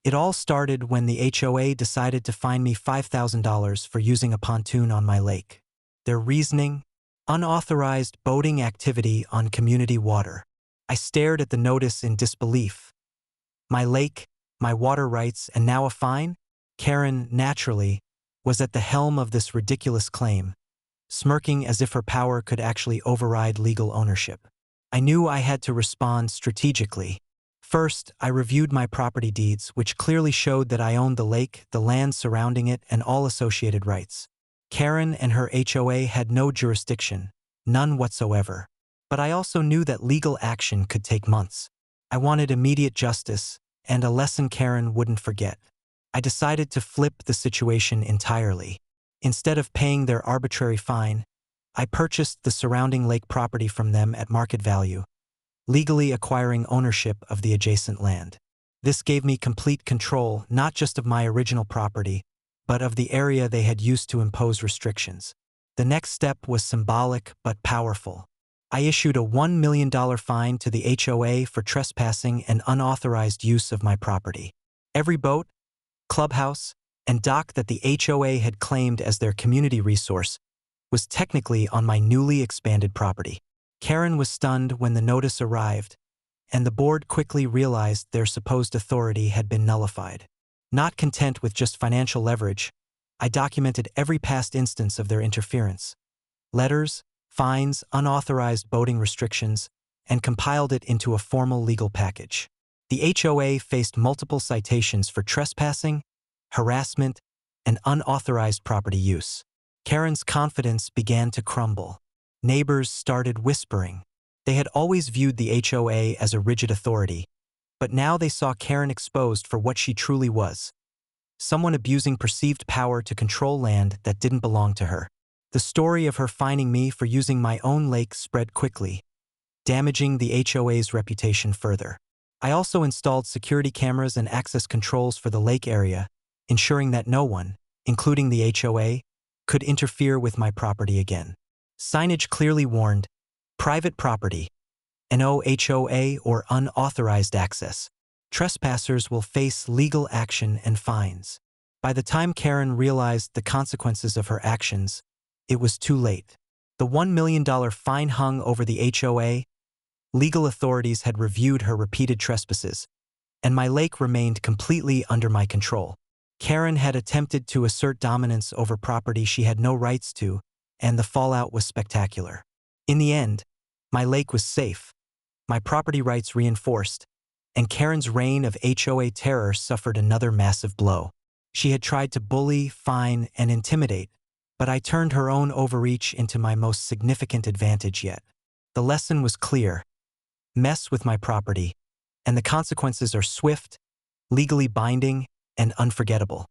It all started when the HOA decided to fine me $5,000 for using a pontoon on my lake. Their reasoning? Unauthorized boating activity on community water. I stared at the notice in disbelief. My lake, my water rights, and now a fine? Karen, naturally, was at the helm of this ridiculous claim, smirking as if her power could actually override legal ownership. I knew I had to respond strategically. First, I reviewed my property deeds, which clearly showed that I owned the lake, the land surrounding it, and all associated rights. Karen and her HOA had no jurisdiction, none whatsoever. But I also knew that legal action could take months. I wanted immediate justice, and a lesson Karen wouldn't forget. I decided to flip the situation entirely. Instead of paying their arbitrary fine, I purchased the surrounding lake property from them at market value, legally acquiring ownership of the adjacent land. This gave me complete control not just of my original property, but of the area they had used to impose restrictions. The next step was symbolic but powerful. I issued a $1 million fine to the HOA for trespassing and unauthorized use of my property. Every boat, clubhouse, and dock that the HOA had claimed as their community resource was technically on my newly expanded property. Karen was stunned when the notice arrived, and the board quickly realized their supposed authority had been nullified. Not content with just financial leverage, I documented every past instance of their interference. Letters, fines, unauthorized boating restrictions, and compiled it into a formal legal package. The HOA faced multiple citations for trespassing, harassment, and unauthorized property use. Karen's confidence began to crumble. Neighbors started whispering. They had always viewed the HOA as a rigid authority, but now they saw Karen exposed for what she truly was: someone abusing perceived power to control land that didn't belong to her. The story of her fining me for using my own lake spread quickly, damaging the HOA's reputation further. I also installed security cameras and access controls for the lake area, ensuring that no one, including the HOA, could interfere with my property again. Signage clearly warned, "Private property, no HOA or unauthorized access. Trespassers will face legal action and fines." By the time Karen realized the consequences of her actions, it was too late. The $1 million fine hung over the HOA. Legal authorities had reviewed her repeated trespasses, and my lake remained completely under my control. Karen had attempted to assert dominance over property she had no rights to, and the fallout was spectacular. In the end, my lake was safe, my property rights reinforced, and Karen's reign of HOA terror suffered another massive blow. She had tried to bully, fine, and intimidate, but I turned her own overreach into my most significant advantage yet. The lesson was clear: mess with my property, and the consequences are swift, legally binding, and unforgettable.